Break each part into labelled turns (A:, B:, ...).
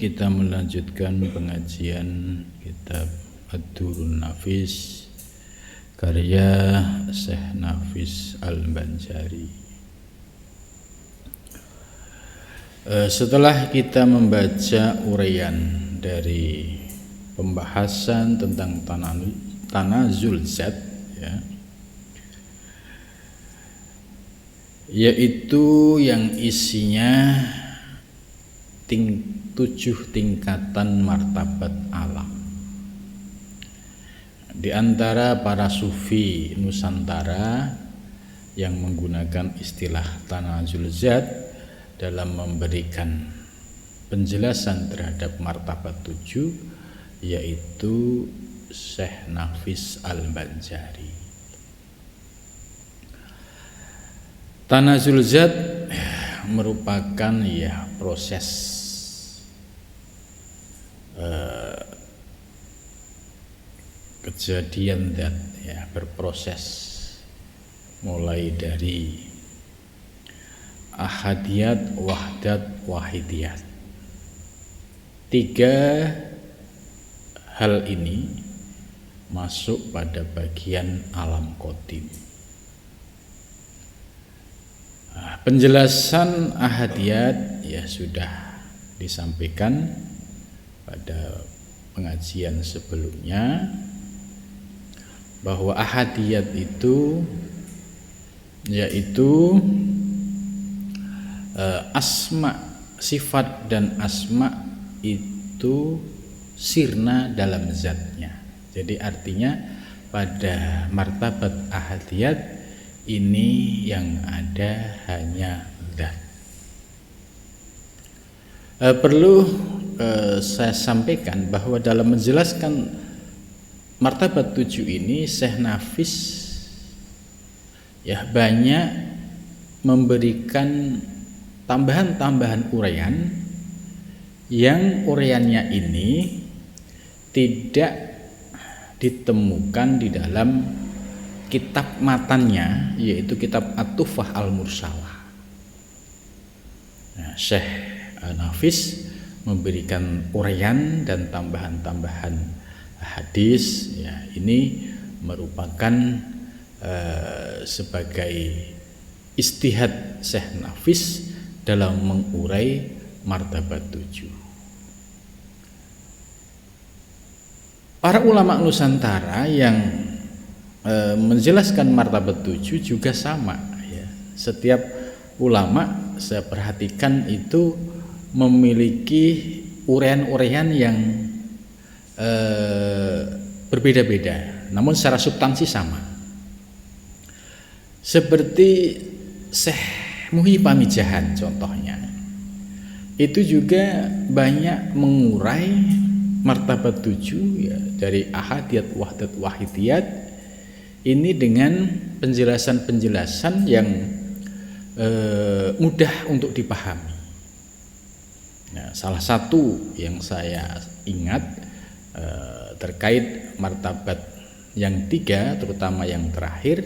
A: kita melanjutkan pengajian kitab Ad-Durrun Nafis karya Syekh Nafis Al-Banjari. Setelah kita membaca uraian dari pembahasan tentang Tanazul Zat, yaitu yang isinya 7 tingkatan martabat alam. Di antara para sufi Nusantara yang menggunakan istilah Tanazul Zat dalam memberikan penjelasan terhadap martabat 7, yaitu Syekh Nafis Al-Banjari. Tanazul Zat merupakan proses kejadian zat, berproses mulai dari ahadiyat, wahdat, wahidiyat. 3 hal ini masuk pada bagian alam qadim. Penjelasan ahadiyat sudah disampaikan pada pengajian sebelumnya, bahwa ahadiyat itu yaitu asma, sifat dan asma itu sirna dalam zatnya. Jadi artinya pada martabat ahadiyat ini yang ada hanya zat. Perlu saya sampaikan bahwa dalam menjelaskan martabat 7 ini Syekh Nafis banyak memberikan tambahan-tambahan uraian yang uraiannya ini tidak ditemukan di dalam kitab matannya, yaitu kitab At-Tuhfah Al-Mursalah. Syekh Nafis memberikan uraian dan tambahan-tambahan hadis, ini merupakan sebagai istihad Syekh Nafis dalam mengurai martabat 7. Para ulama Nusantara yang menjelaskan martabat 7 juga sama, Setiap ulama saya perhatikan itu memiliki uraian-uraian yang berbeda-beda, namun secara substansi sama. Seperti Syekh Muhyi Pamijahan contohnya, itu juga banyak mengurai martabat 7 dari ahadiyat, wahdat, wahidiyat ini dengan penjelasan-penjelasan yang mudah untuk dipahami. Salah satu yang saya ingat terkait martabat yang 3, terutama yang terakhir,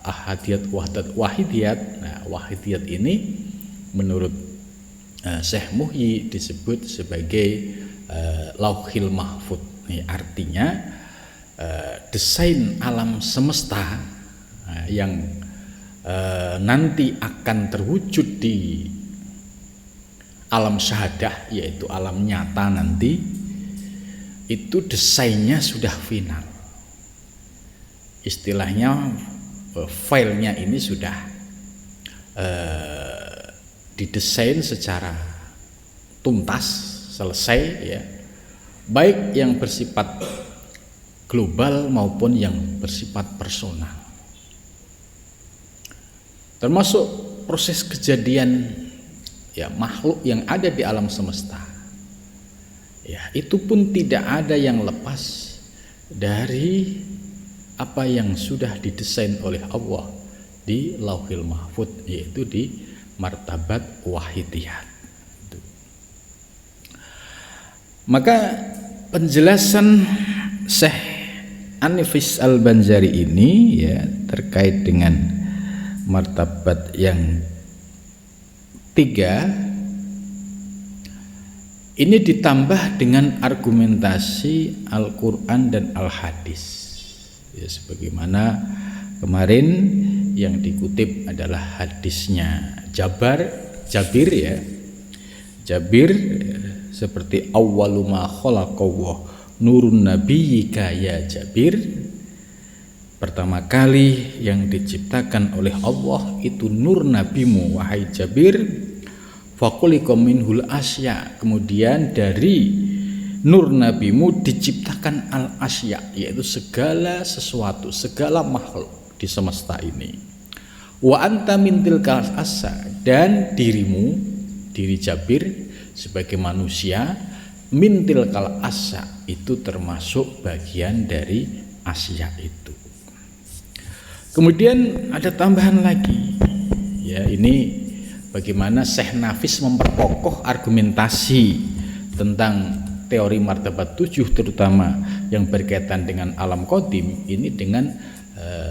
A: ahadiyat, wahdat, wahidiyat. Wahidiyat ini menurut Syekh Muhyi disebut sebagai Lauhil Mahfuz. Artinya desain alam semesta yang nanti akan terwujud di alam syahadah, yaitu alam nyata nanti, itu desainnya sudah final. Istilahnya filenya ini sudah didesain secara tuntas, selesai, baik yang bersifat global maupun yang bersifat personal. Termasuk proses kejadian makhluk yang ada di alam semesta, itu pun tidak ada yang lepas dari apa yang sudah didesain oleh Allah di Lauhil Mahfuz, yaitu di martabat wahidiyat. Maka penjelasan Syekh Nafis Al-Banjari ini terkait dengan martabat yang 3 Ini ditambah dengan argumentasi Al-Quran dan Al-Hadis. Ya, sebagaimana kemarin yang dikutip adalah hadisnya Jabir ya. Jabir seperti awwalu ma khalaqallah nurun nabiyyika ya Jabir. Pertama kali yang diciptakan oleh Allah itu nur nabimu wahai Jabir. Faquliqa minhul asya, kemudian dari nur nabimu diciptakan al asya, yaitu segala sesuatu, segala makhluk di semesta ini. Wa anta min tilkal asya, dan dirimu, diri Jabir sebagai manusia, min tilkal asya, itu termasuk bagian dari asya itu. Kemudian ada tambahan lagi, ya, ini bagaimana Syekh Nafis memperkokoh argumentasi tentang teori martabat 7, terutama yang berkaitan dengan alam qadim ini dengan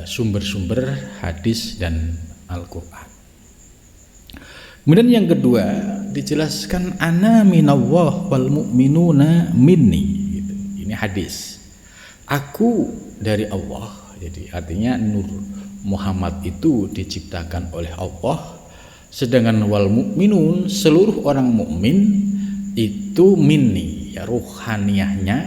A: sumber-sumber hadis dan Al-Quran. Kemudian yang kedua dijelaskan ana minallah wal mu'minuna minni, gitu. Ini hadis, aku dari Allah, jadi artinya Nur Muhammad itu diciptakan oleh Allah, sedangkan wal mukminun, seluruh orang mukmin itu minni, ya, ruhaniyahnya,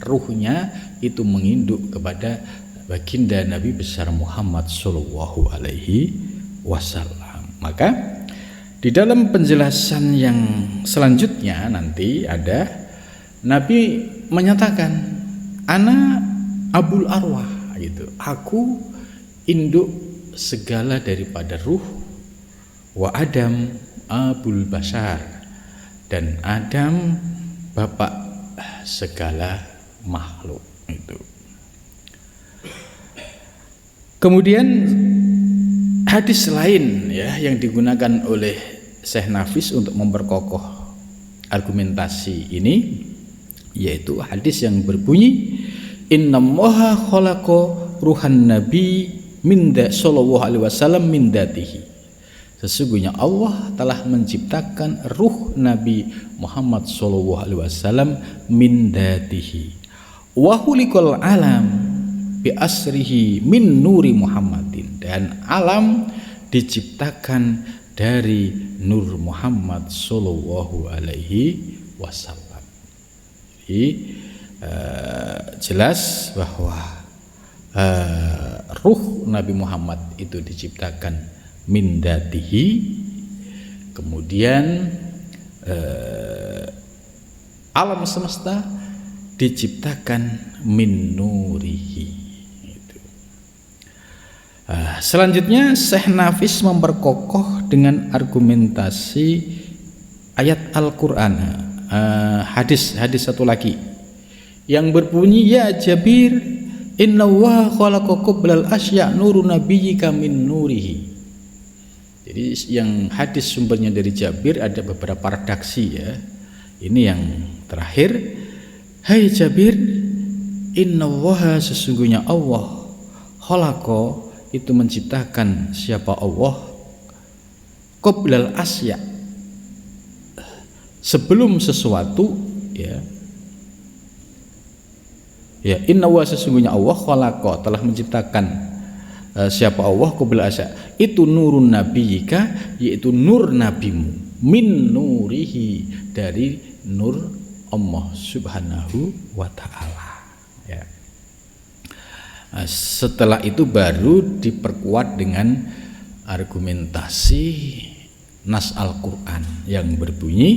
A: ruhnya itu menginduk kepada baginda Nabi besar Muhammad sallallahu alaihi wasallam. Maka di dalam penjelasan yang selanjutnya nanti ada Nabi menyatakan ana abul arwah, gitu. Aku induk segala daripada ruh, wa Adam abul bashar, dan Adam bapak segala makhluk itu. Kemudian hadis lain, ya, yang digunakan oleh Syekh Nafis untuk memperkokoh argumentasi ini, yaitu hadis yang berbunyi innallaha khalaqa ruhan nabi minda sallallahu alaihi wasallam min datihi. Sesungguhnya Allah telah menciptakan ruh Nabi Muhammad sallallahu alaihi wasallam min datihi. Wa hulikal alam bi asrihi min nuri Muhammadin, dan alam diciptakan dari nur Muhammad sallallahu alaihi wasallam. Jadi jelas bahwa ruh Nabi Muhammad itu diciptakan min datihi, kemudian alam semesta diciptakan min nurihi. Selanjutnya Syekh Nafis memperkokoh dengan argumentasi ayat Al-Quran, hadis satu lagi yang berbunyi ya Jabir inna wa khalaqa qablal asya nuru nabiyyika min nurihi. Jadi yang hadis sumbernya dari Jabir ada beberapa redaksi, ya. Ini yang terakhir, hai Jabir, innallaha, sesungguhnya Allah, khalaqa, itu menciptakan siapa Allah, qoblal asya, sebelum sesuatu, ya. Ya, innallaha, sesungguhnya Allah, khalaqa, telah menciptakan siapa Allah, qoblal asya, itu nurun nabiyyika, yaitu nur nabimu, min nurihi, dari nur Allah subhanahu wa ta'ala, ya. Setelah itu baru diperkuat dengan argumentasi nas Al-Quran yang berbunyi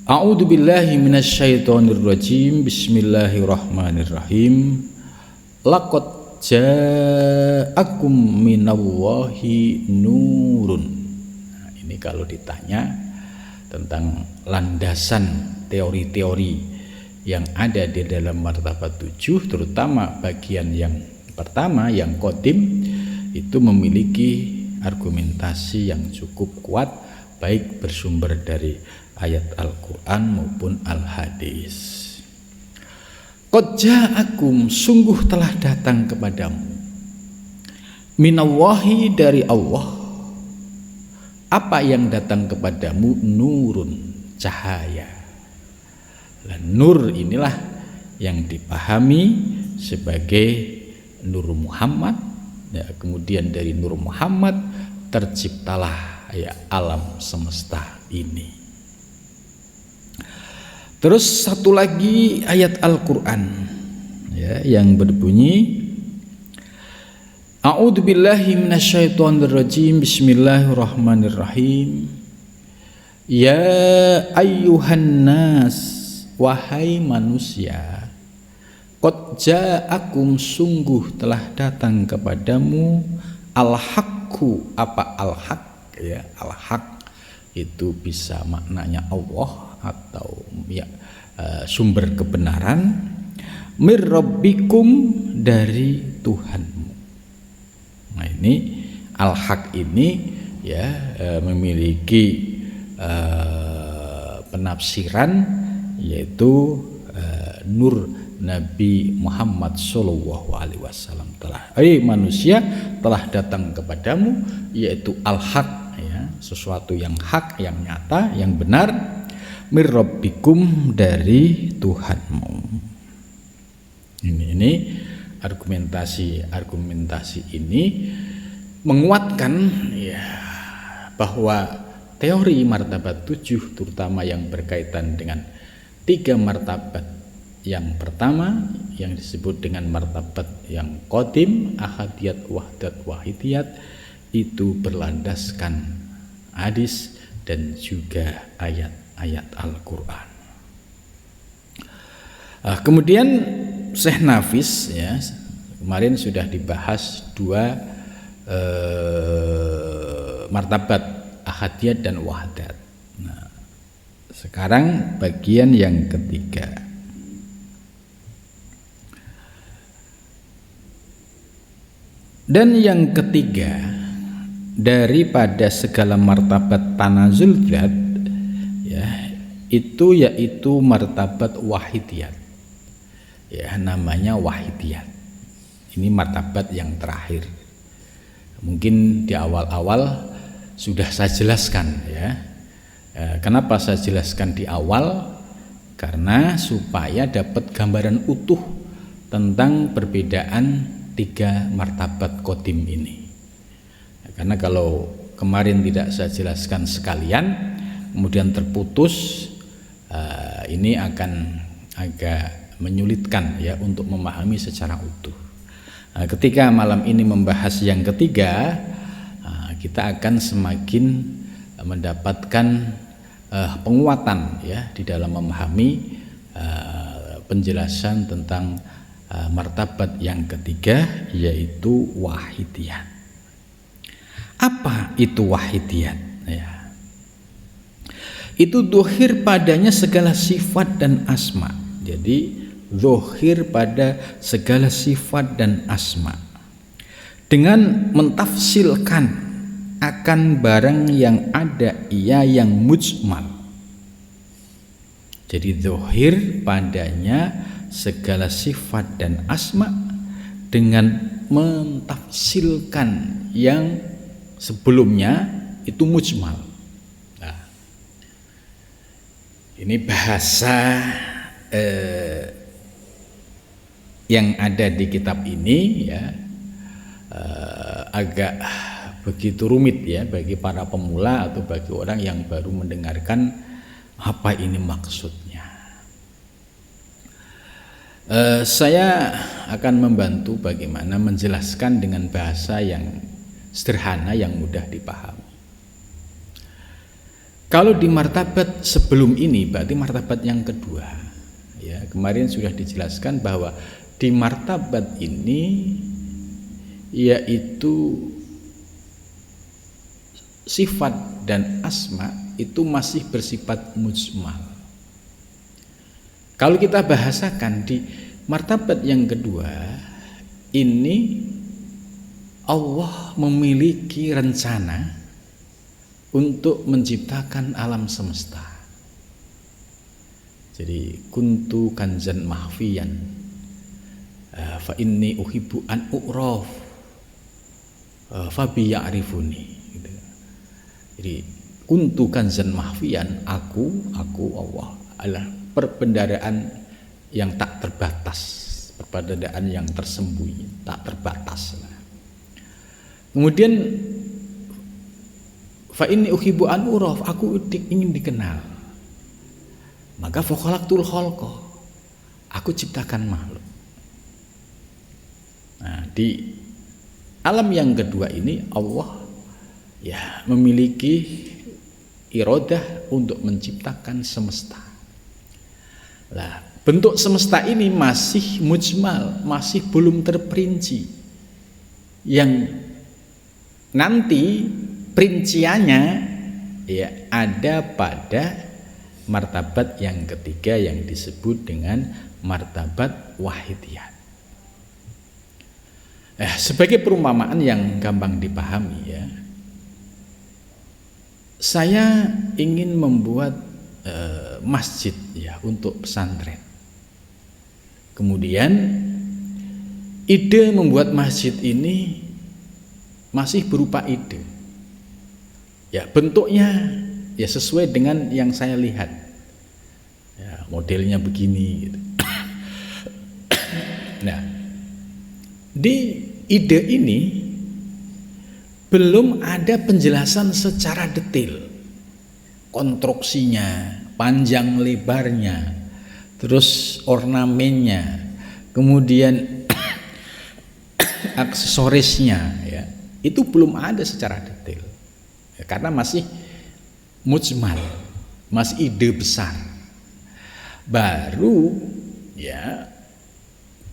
A: a'udzu billahi minasyaitonir rajim, bismillahirrahmanirrahim, laqad ja'akum minallahi nurun. Nah, ini kalau ditanya tentang landasan teori-teori yang ada di dalam martabat 7, terutama bagian yang pertama yang qadim, itu memiliki argumentasi yang cukup kuat, baik bersumber dari ayat Al-Quran maupun Al-Hadis. Qad ja'akum, sungguh telah datang kepadamu, minallahi, dari Allah. Apa yang datang kepadamu? Nurun, cahaya. Nur inilah yang dipahami sebagai Nur Muhammad, ya, kemudian dari Nur Muhammad terciptalah ya alam semesta ini. Terus satu lagi ayat Al-Qur'an ya yang berbunyi A'udzubillahi minasyaitonirrajim. Bismillahirrahmanirrahim. Ya ayyuhan nas, wahai manusia, qad ja'akum, sungguh telah datang kepadamu, al-haqqu, apa al-haq ya, al-haq itu bisa maknanya Allah atau ya sumber kebenaran, mir rabbikum, dari Tuhanmu. Nah ini al-haq ini ya memiliki penafsiran, yaitu nur Nabi Muhammad Shallallahu Alaihi Wasallam manusia telah datang kepadamu, yaitu al-haq ya, sesuatu yang hak, yang nyata, yang benar, mir rabbikum, dari Tuhanmu. Ini argumentasi ini menguatkan ya bahwa teori martabat 7, terutama yang berkaitan dengan 3 martabat. Yang pertama yang disebut dengan martabat yang qadim, ahadiyat, wahdat, wahidiyat, itu berlandaskan hadis dan juga ayat-ayat Al-Qur'an. Kemudian Syekh Nafis ya, kemarin sudah dibahas 2 martabat, ahadiyat dan wahdat. Nah, sekarang bagian yang ketiga. Dan yang ketiga daripada segala martabat tanazul zat ya, itu yaitu martabat wahidiyat. Ya, namanya wahidiyat. Ini martabat yang terakhir. Mungkin di awal-awal sudah saya jelaskan ya. Kenapa saya jelaskan di awal? Karena supaya dapat gambaran utuh tentang perbedaan 3 martabat qadim ini. Karena kalau kemarin tidak saya jelaskan sekalian, kemudian terputus, ini akan agak menyulitkan ya untuk memahami secara utuh. Ketika malam ini membahas yang ketiga, kita akan semakin mendapatkan penguatan ya di dalam memahami penjelasan tentang martabat yang ketiga, yaitu wahidiyat. Apa itu wahidiyat ya? Itu dohir padanya segala sifat dan asma. Jadi zahir pada segala sifat dan asma, dengan mentafsilkan akan barang yang ada ia yang mujmal. Jadi zahir padanya segala sifat dan asma dengan mentafsilkan yang sebelumnya itu mujmal. Nah, ini bahasa yang ada di kitab ini ya agak begitu rumit ya bagi para pemula atau bagi orang yang baru mendengarkan apa ini maksudnya. Saya akan membantu bagaimana menjelaskan dengan bahasa yang sederhana, yang mudah dipahami. Kalau di martabat sebelum ini, berarti martabat yang kedua ya, kemarin sudah dijelaskan bahwa di martabat ini yaitu sifat dan asma itu masih bersifat mujmal. Kalau kita bahasakan di martabat yang kedua ini, Allah memiliki rencana untuk menciptakan alam semesta. Jadi kuntu kanzan mahfiyan fa inni uhibbu an u'raf fa bi ya'rifuni gitu. Jadi kuntu kanzan mahfiyan, aku Allah adalah perbendaharaan yang tak terbatas, perbendaharaan yang tersembunyi, tak terbatas. Kemudian fa inni uhibbu an uraf, aku ingin dikenal. Maka fa khalaqtul khalqa, aku ciptakan makhluk. Nah, di alam yang kedua ini Allah ya memiliki iradah untuk menciptakan semesta. Lah, bentuk semesta ini masih mujmal, masih belum terperinci. Yang nanti perinciannya ya ada pada martabat yang ketiga yang disebut dengan martabat wahidiyat. Sebagai perumpamaan yang gampang dipahami ya, saya ingin membuat masjid ya untuk pesantren. Kemudian ide membuat masjid ini masih berupa ide. Ya, bentuknya ya sesuai dengan yang saya lihat. Ya, modelnya begini gitu. Nah, di ide ini belum ada penjelasan secara detail konstruksinya, panjang lebarnya, terus ornamennya, kemudian aksesorisnya ya, itu belum ada secara detail ya, karena masih mujmal, masih ide besar. Baru ya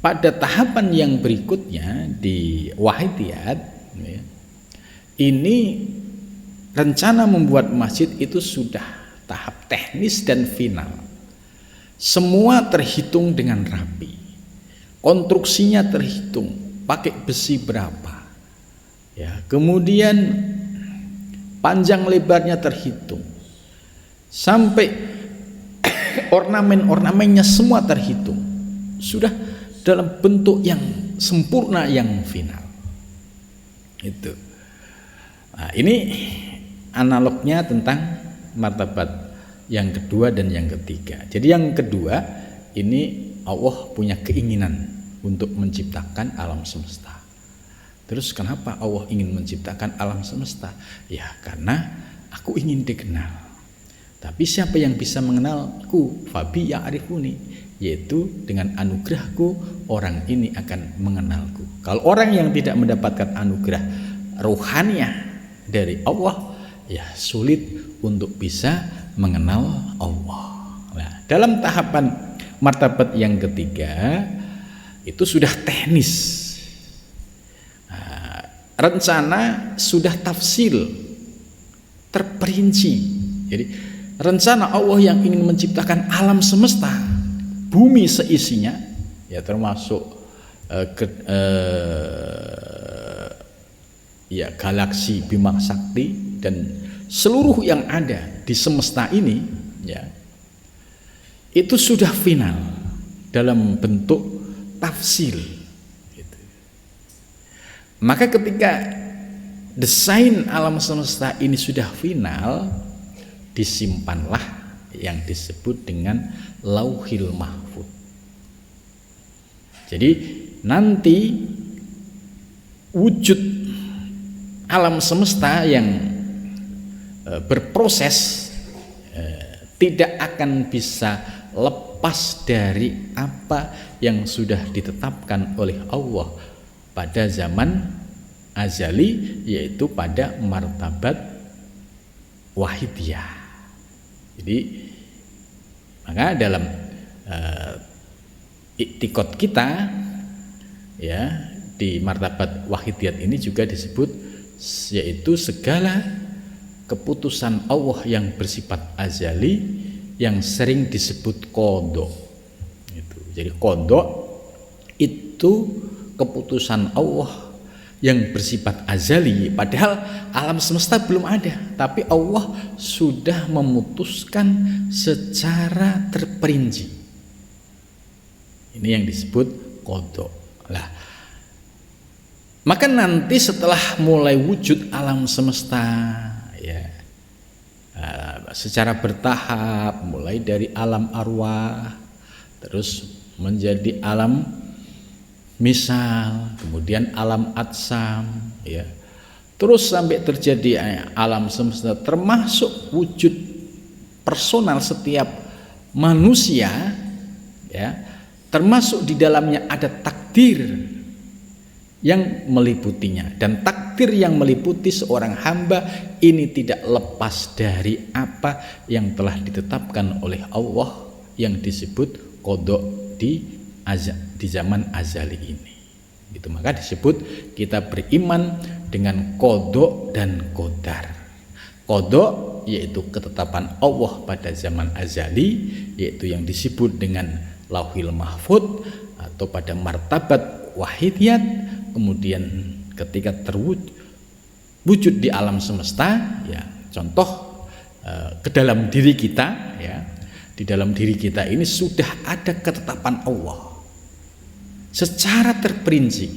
A: pada tahapan yang berikutnya di wahidiyat ya, ini rencana membuat masjid itu sudah tahap teknis dan final. Semua terhitung dengan rapi, konstruksinya terhitung pakai besi berapa ya, kemudian panjang lebarnya terhitung, sampai ornamen-ornamennya semua terhitung, sudah dalam bentuk yang sempurna, yang final itu. Nah, ini analognya tentang martabat yang kedua dan yang ketiga. Jadi yang kedua ini Allah punya keinginan untuk menciptakan alam semesta. Terus kenapa Allah ingin menciptakan alam semesta? Ya karena aku ingin dikenal. Tapi siapa yang bisa mengenalku? Fabi ya'rifuni, yaitu dengan anugerahku orang ini akan mengenalku. Kalau orang yang tidak mendapatkan anugerah ruhaniyah dari Allah, ya sulit untuk bisa mengenal Allah. Nah, dalam tahapan martabat yang ketiga itu sudah teknis, nah, rencana sudah tafsil, terperinci. Jadi rencana Allah yang ingin menciptakan alam semesta, bumi seisinya, ya termasuk ya galaksi Bima Sakti dan seluruh yang ada di semesta ini ya, itu sudah final dalam bentuk tafsil gitu. Maka ketika desain alam semesta ini sudah final, disimpanlah yang disebut dengan Lauhil Mahfuz. Jadi nanti wujud alam semesta yang berproses tidak akan bisa lepas dari apa yang sudah ditetapkan oleh Allah pada zaman azali, yaitu pada martabat wahidiyah. Jadi maka dalam iktikad kita ya di martabat wahidiyat ini juga disebut, yaitu segala keputusan Allah yang bersifat azali yang sering disebut qadha. Jadi qadha itu keputusan Allah yang bersifat azali, padahal alam semesta belum ada, tapi Allah sudah memutuskan secara terperinci. Ini yang disebut qadha. Lah, maka nanti setelah mulai wujud alam semesta ya, secara bertahap, mulai dari alam arwah terus menjadi alam misal, kemudian alam atsam, ya, terus sampai terjadi alam semesta, termasuk wujud personal setiap manusia, ya, termasuk di dalamnya ada takdir yang meliputinya, dan takdir yang meliputi seorang hamba ini tidak lepas dari apa yang telah ditetapkan oleh Allah yang disebut qada di zaman azali ini. Itu maka disebut kita beriman dengan qada dan qadar. Qada yaitu ketetapan Allah pada zaman azali, yaitu yang disebut dengan Lauhil Mahfuz atau pada martabat wahidiyat. Kemudian ketika terwujud di alam semesta, ya, contoh ke dalam diri kita, ya, di dalam diri kita ini sudah ada ketetapan Allah secara terperinci,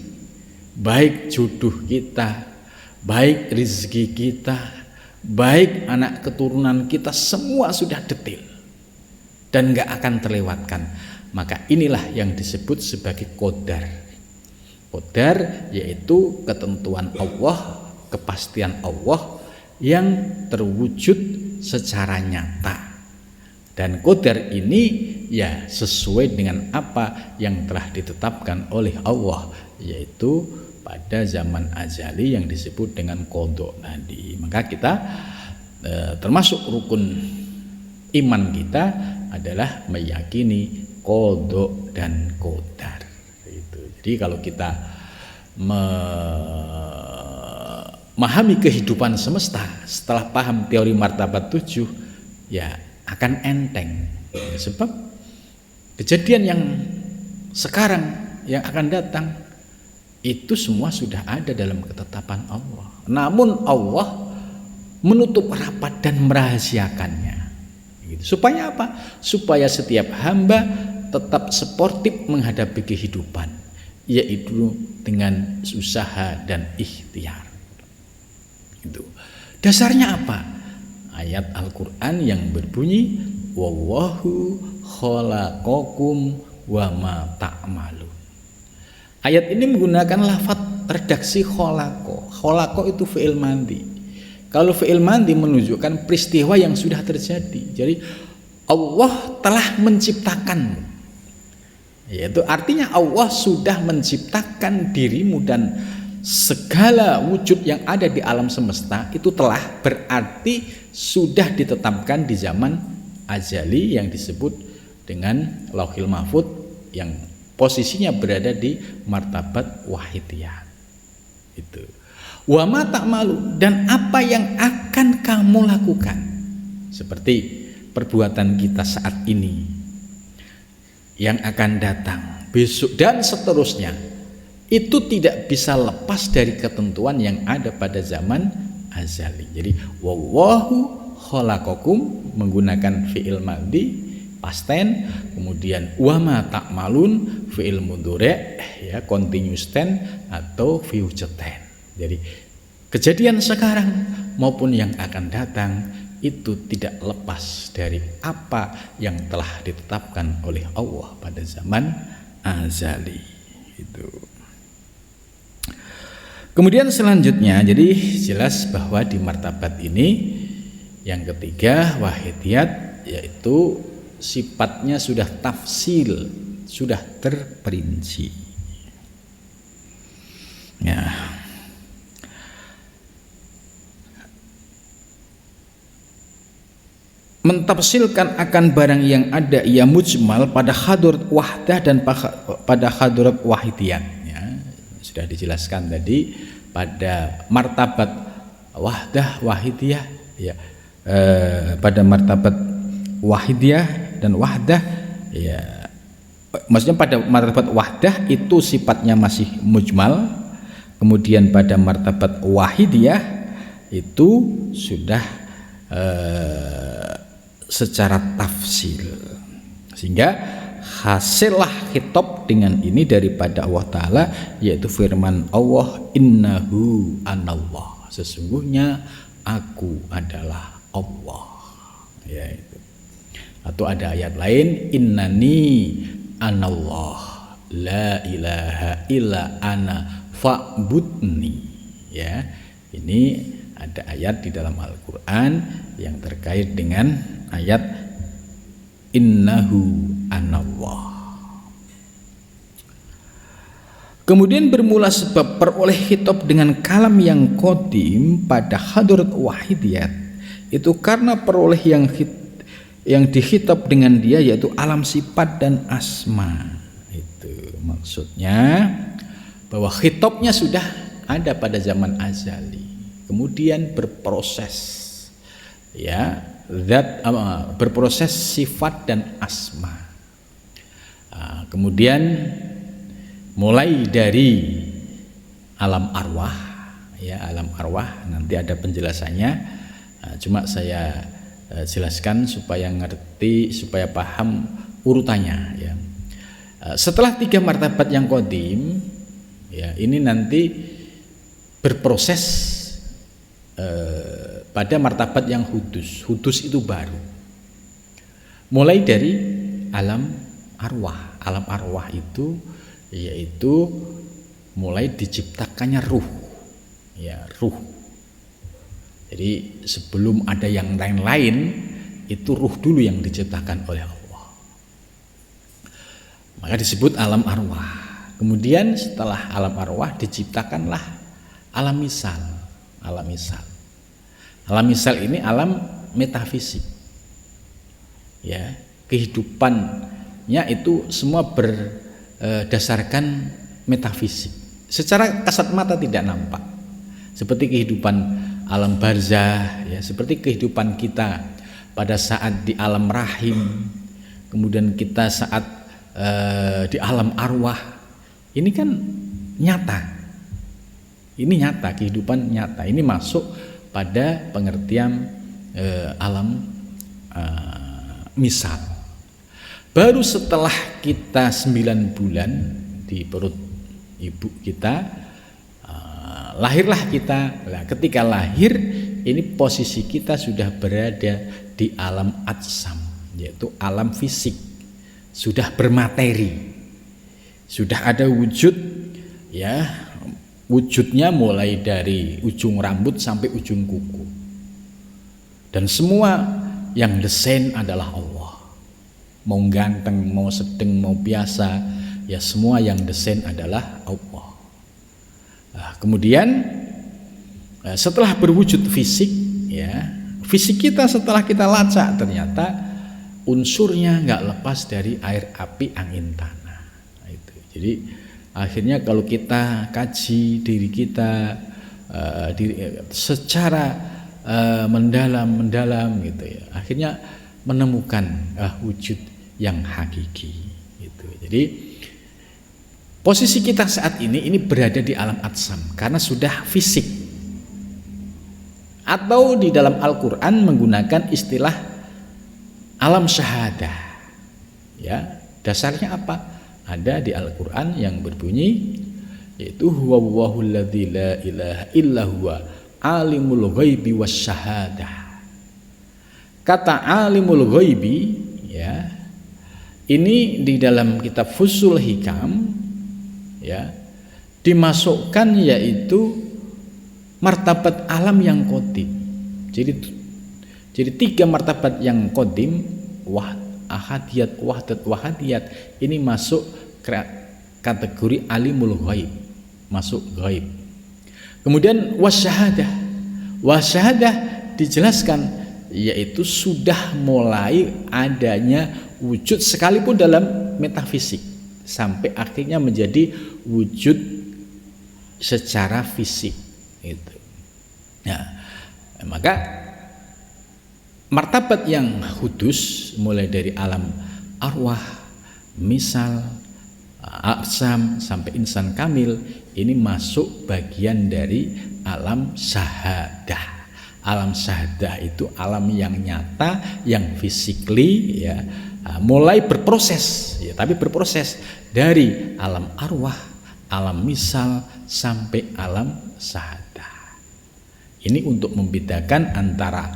A: baik jodoh kita, baik rezeki kita, baik anak keturunan kita, semua sudah detail dan gak akan terlewatkan. Maka inilah yang disebut sebagai qadar. Qadar yaitu ketentuan Allah, kepastian Allah yang terwujud secara nyata. Dan qadar ini ya sesuai dengan apa yang telah ditetapkan oleh Allah, yaitu pada zaman azali yang disebut dengan qada tadi. Maka kita termasuk rukun iman kita adalah meyakini qada dan qadar. Jadi kalau kita memahami kehidupan semesta setelah paham teori martabat 7, ya akan enteng. Sebab kejadian yang sekarang yang akan datang itu semua sudah ada dalam ketetapan Allah. Namun Allah menutup rapat dan merahasiakannya. Supaya apa? Supaya setiap hamba tetap sportif menghadapi kehidupan, yaitu dengan usaha dan ikhtiar. Itu dasarnya apa? Ayat Al-Quran yang berbunyi wallahu khalaqakum wa ma ta'malun. Ayat ini menggunakan lafaz redaksi khalaqo. Khalaqo itu fi'il mandi. Kalau fi'il mandi menunjukkan peristiwa yang sudah terjadi. Jadi Allah telah menciptakan, yaitu artinya Allah sudah menciptakan dirimu, dan segala wujud yang ada di alam semesta itu telah berarti sudah ditetapkan di zaman azali yang disebut dengan Lauhil Mahfuz yang posisinya berada di martabat wahidiyah. Itu. Wa ma ta'malu, dan apa yang akan kamu lakukan, seperti perbuatan kita saat ini, yang akan datang, besok dan seterusnya, itu tidak bisa lepas dari ketentuan yang ada pada zaman azali. Jadi wallahu khalaqakum menggunakan fi'il madhi past tense, kemudian wa ma ta'malun fi'il mudhari', ya, continuous tense atau future tense. Jadi kejadian sekarang maupun yang akan datang itu tidak lepas dari apa yang telah ditetapkan oleh Allah pada zaman azali. Itu. Kemudian selanjutnya, jadi jelas bahwa di martabat ini yang ketiga wahidiyat, yaitu sifatnya sudah tafsil, sudah terperinci. Ya. Mentafsilkan akan barang yang ada ia mujmal pada hadrat wahdah dan pada hadrat wahidiyat, ya, sudah dijelaskan tadi pada martabat wahdah wahidiyah, ya, pada martabat wahidiyah dan wahdah, ya, maksudnya pada martabat wahdah itu sifatnya masih mujmal, kemudian pada martabat wahidiyah itu sudah secara tafsil, sehingga hasillah khitab dengan ini daripada Allah Ta'ala, yaitu firman Allah innahu anallah, sesungguhnya aku adalah Allah. ya itu. Atau ada ayat lain, innani anallah la ilaha illa ana fa'budni, ya. Ini ada ayat di dalam Al-Qur'an yang terkait dengan ayat innahu anallah. Kemudian bermula sebab peroleh khitab dengan kalam yang qadim pada hadrat wahidiyat itu karena peroleh yang dikhitab dengan dia yaitu alam sifat dan asma. Itu maksudnya bahwa khitabnya sudah ada pada zaman azali, kemudian berproses, ya, berproses sifat dan asma. Kemudian mulai dari alam arwah, ya, alam arwah nanti ada penjelasannya. Cuma saya jelaskan supaya ngerti, supaya paham urutannya, ya. Setelah 3 martabat yang qadim, ya, ini nanti berproses pada martabat yang hudus. Hudus itu baru. Mulai dari alam arwah. Alam arwah itu yaitu mulai diciptakannya ruh, ya, ruh. Jadi sebelum ada yang lain-lain, itu ruh dulu yang diciptakan oleh Allah, maka disebut alam arwah. Kemudian setelah alam arwah diciptakanlah alam misal. Alam misal, alam misal ini alam metafisik, ya, kehidupannya itu semua berdasarkan metafisik. Secara kasat mata tidak nampak, seperti kehidupan alam barzah, ya, seperti kehidupan kita pada saat di alam rahim, kemudian kita saat di alam arwah. Ini kan nyata. Ini nyata, kehidupan nyata. Ini masuk pada pengertian alam misal. Baru setelah kita 9 bulan di perut ibu kita, lahirlah kita. Nah, ketika lahir ini posisi kita sudah berada di alam atsam, yaitu alam fisik, sudah bermateri, sudah ada wujud, ya. Wujudnya mulai dari ujung rambut sampai ujung kuku, dan semua yang desain adalah Allah. Mau ganteng, mau sedang, mau biasa, ya semua yang desain adalah Allah. Nah, kemudian setelah berwujud fisik, ya, fisik kita setelah kita lacak ternyata unsurnya nggak lepas dari air, api, angin, tanah. Nah, itu. Jadi akhirnya kalau kita kaji diri kita secara mendalam gitu, ya, akhirnya menemukan wujud yang hakiki gitu. Jadi posisi kita saat ini berada di alam atsam karena sudah fisik, atau di dalam Al-Qur'an menggunakan istilah alam syahadah, ya. Dasarnya apa? Ada di Al-Qur'an yang berbunyi yaitu huwallahul ladzi la ilaha illa huwa alimul ghaibi wasyahadah. Kata alimul ghaibi, ya, ini di dalam kitab Fusul Hikam, ya, dimasukkan yaitu martabat alam yang qadim. Jadi 3 martabat yang qadim, ahadiyat, wahdat, wahadiyat, ini masuk kategori alimul ghaib, masuk ghaib. Kemudian wasyahadah dijelaskan yaitu sudah mulai adanya wujud sekalipun dalam metafisik sampai akhirnya menjadi wujud secara fisik itu. Nah, maka martabat yang hudus mulai dari alam arwah, misal, aksam sampai insan kamil ini masuk bagian dari alam syahadah. Alam syahadah itu alam yang nyata, yang physically, ya, mulai berproses, ya, tapi berproses dari alam arwah, alam misal sampai alam syahadah. Ini untuk membedakan antara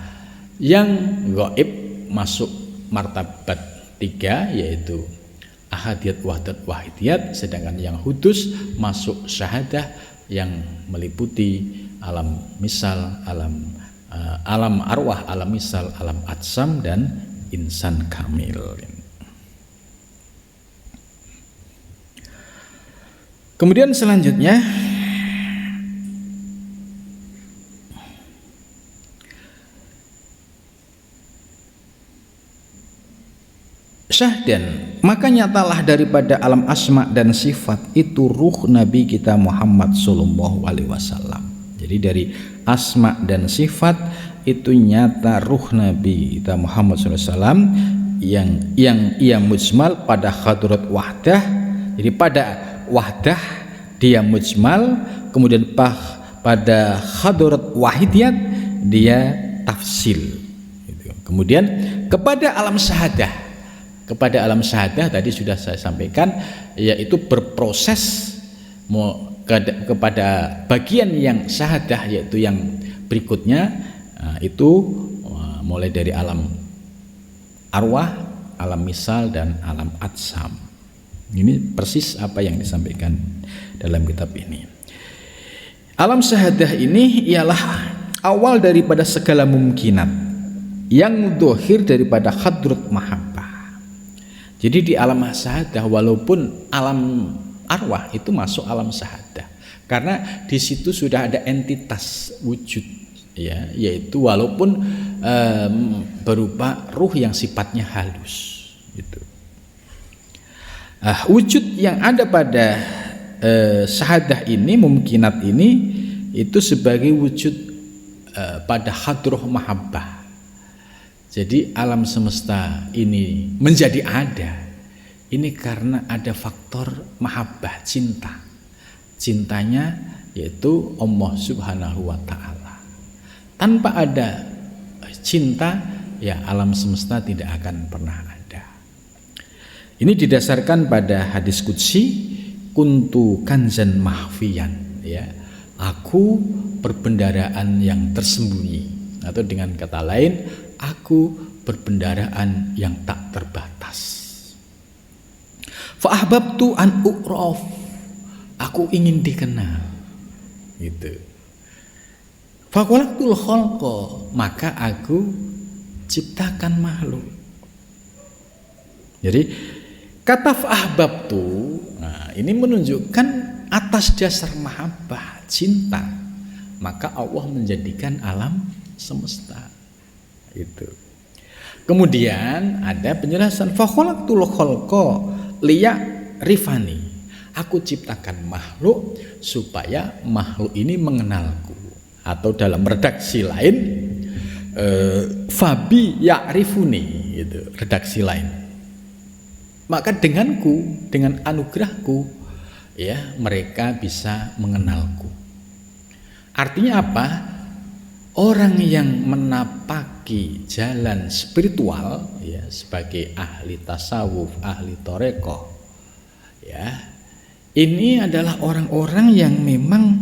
A: yang gaib, masuk martabat 3 yaitu ahadiyat, wahdat, wahidiyat, sedangkan yang hudus masuk syahadah yang meliputi alam misal, alam arwah, alam misal, alam atsam, dan insan kamil. Kemudian selanjutnya syahdan, maka nyatalah daripada alam asma dan sifat itu ruh Nabi kita Muhammad sallallahu alaihi wasallam. Jadi dari asma dan sifat itu nyata ruh Nabi kita Muhammad sallallahu alaihi wasallam yang ia mujmal pada hadrat wahdah. Jadi pada wahdah dia mujmal, kemudian pada hadrat wahidiyat dia tafsil. Kemudian kepada alam syahadah tadi sudah saya sampaikan, yaitu berproses kepada bagian yang syahadah, yaitu yang berikutnya, itu mulai dari alam arwah, alam misal, dan alam atsam. Ini persis apa yang disampaikan dalam kitab ini. Alam syahadah ini ialah awal daripada segala mungkinat, yang dohir daripada hadrat mahabbah. Jadi di alam syahadah, walaupun alam arwah itu masuk alam syahadah, karena di situ sudah ada entitas wujud, ya, yaitu walaupun berupa ruh yang sifatnya halus, gitu. Wujud yang ada pada syahadah ini, mungkinat ini, itu sebagai wujud pada hadroh mahabbah. Jadi alam semesta ini menjadi ada, ini karena ada faktor mahabbah, cinta. Cintanya yaitu Allah Subhanahu wa ta'ala. Tanpa ada cinta, ya alam semesta tidak akan pernah ada. Ini didasarkan pada hadis qudsi, kuntu kanzan mahfiyan, ya, aku perbendaraan yang tersembunyi, atau dengan kata lain, aku perbendaraan yang tak terbatas. Fa ahbabtu an u'raf, aku ingin dikenal, gitu. Fa khalaqtul khalqa, maka aku ciptakan makhluk. Jadi kata ahbabtu, nah, ini menunjukkan atas dasar mahabbah, cinta, maka Allah menjadikan alam semesta itu. Kemudian ada penjelasan fa khalaqtul khalqa liya rifani, aku ciptakan makhluk supaya makhluk ini mengenalku, atau dalam redaksi lain fabi ya'rifuni, gitu, redaksi lain. Maka denganku, dengan anugerahku, ya, mereka bisa mengenalku. Artinya apa? Orang yang menapaki jalan spiritual, ya, sebagai ahli tasawuf, ahli torekoh, ya, ini adalah orang-orang yang memang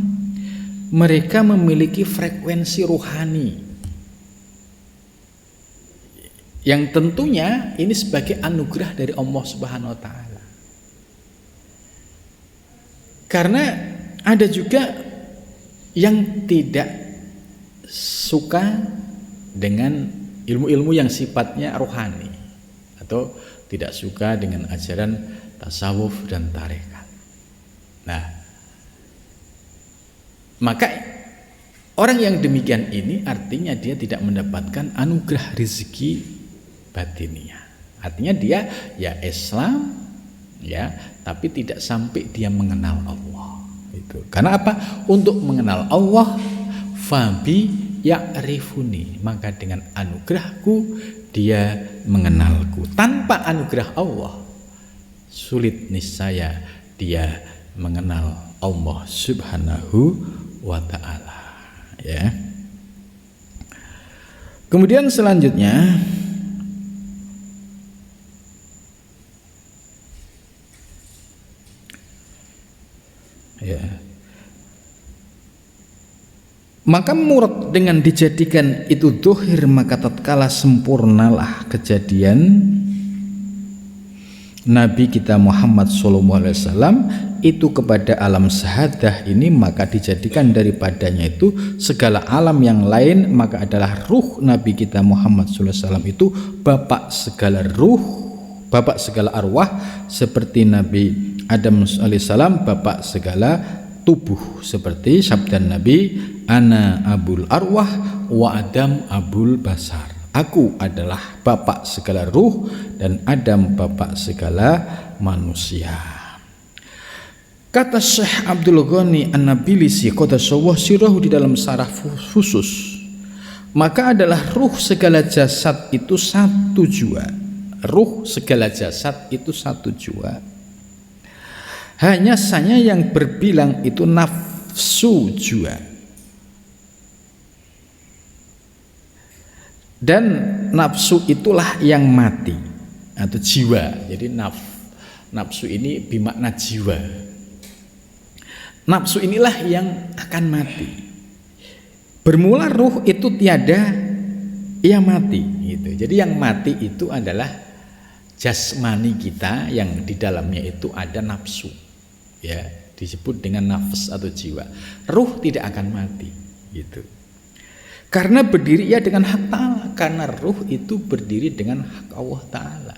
A: mereka memiliki frekuensi rohani, yang tentunya ini sebagai anugerah dari Allah Subhanahu wa ta'ala. Karena ada juga yang tidak suka dengan ilmu-ilmu yang sifatnya rohani, atau tidak suka dengan ajaran tasawuf dan tarekat. Nah, maka orang yang demikian ini artinya dia tidak mendapatkan anugerah rezeki batiniah. Artinya dia ya Islam, ya, tapi tidak sampai dia mengenal Allah. Itu. Karena apa? Untuk mengenal Allah, fabi ya'rifuni, maka dengan anugerahku dia mengenalku. Tanpa anugerah Allah, sulit niscaya dia mengenal Allah Subhanahu wa ta'ala, ya. Kemudian selanjutnya, ya, Maka murad dengan dijadikan itu dohir, maka tatkala sempurnalah kejadian Nabi kita Muhammad SAW itu kepada alam syahadah ini, maka dijadikan daripadanya itu segala alam yang lain, maka adalah ruh Nabi kita Muhammad SAW itu bapak segala ruh, bapak segala arwah, seperti Nabi Adam alaihissalam bapak segala tubuh, seperti sabda Nabi, ana abul arwah wa Adam abul basar. Aku adalah bapak segala ruh dan Adam bapak segala manusia. Kata Syekh Abdul Ghani An-Nabilisi qadasallahu sirrahu di dalam syarah khusus, maka adalah ruh segala jasad itu satu jua. Ruh segala jasad itu satu jua. Hanya saja yang berbilang itu nafsu jua. Dan nafsu itulah yang mati atau jiwa. Jadi nafsu ini bermakna jiwa. Nafsu inilah yang akan mati. Bermula ruh itu tiada, ia mati gitu. Jadi yang mati itu adalah jasmani kita yang di dalamnya itu ada nafsu. Ya, disebut dengan nafs atau jiwa. Ruh tidak akan mati gitu. Karena berdiri ya dengan hak ta'ala, karena ruh itu berdiri dengan hak Allah ta'ala.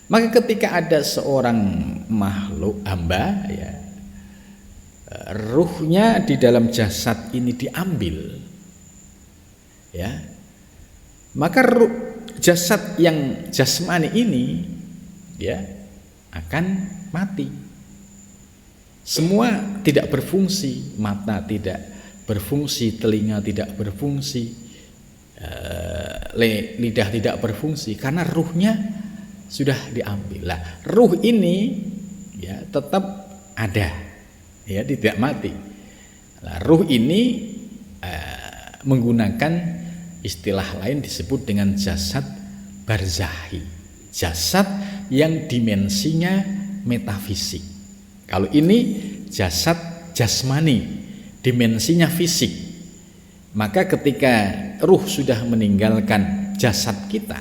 A: Maka ketika ada seorang makhluk hamba ya, ruhnya di dalam jasad ini diambil ya, maka jasad yang jasmani ini ya akan mati. Semua tidak berfungsi, mata tidak berfungsi, telinga tidak berfungsi, lidah tidak berfungsi, karena ruhnya sudah diambil. Lah, ruh ini ya tetap ada, ya tidak mati. Nah, ruh ini menggunakan istilah lain disebut dengan jasad barzahi, jasad yang dimensinya metafisik. Kalau ini jasad jasmani, dimensinya fisik. Maka ketika ruh sudah meninggalkan jasad kita,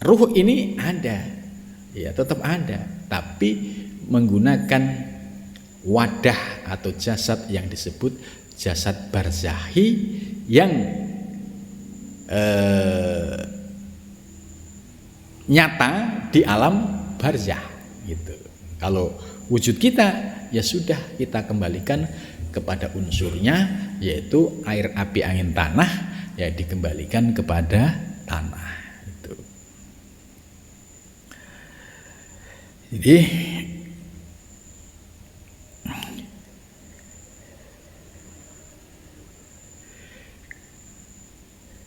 A: ruh ini ada, ya tetap ada, tapi menggunakan wadah atau jasad yang disebut jasad barzahi yang nyata di alam barzah gitu. Kalau wujud kita ya sudah kita kembalikan kepada unsurnya, yaitu air, api, angin, tanah, ya dikembalikan kepada tanah itu. Jadi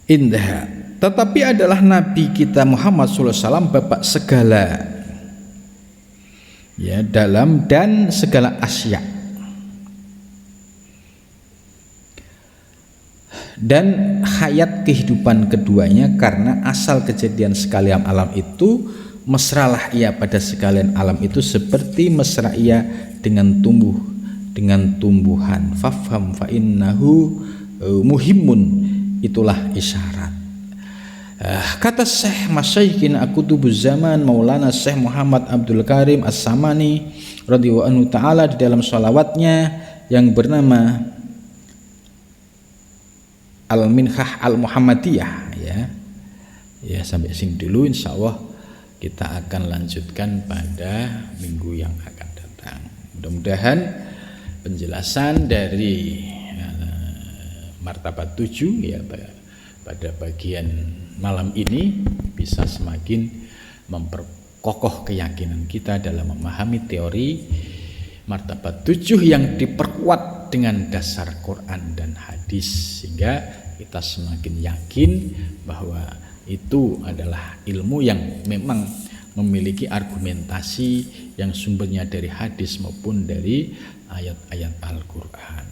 A: indah, tetapi adalah Nabi kita Muhammad SAW bapak segala ya dalam dan segala asya, dan hayat kehidupan keduanya, karena asal kejadian sekalian alam itu mesralah ia pada sekalian alam itu seperti mesra ia dengan tumbuhan. Fafham fa innahu muhimun, itulah isyarat. Kata Syekh Masyaikhina Qutbuz Zaman Maulana Syekh Muhammad Abdul Karim As-Samani radhiyallahu anhu ta'ala di dalam sholawatnya yang bernama Al-Minhah Al-Muhammadiyah ya sampai sini dulu, insyaallah kita akan lanjutkan pada minggu yang akan datang. Mudah-mudahan penjelasan dari martabat 7 ya pada bagian malam ini bisa semakin memperkokoh keyakinan kita dalam memahami teori martabat 7 yang diperkuat dengan dasar Quran dan hadis, sehingga kita semakin yakin bahwa itu adalah ilmu yang memang memiliki argumentasi yang sumbernya dari hadis maupun dari ayat-ayat Al-Quran.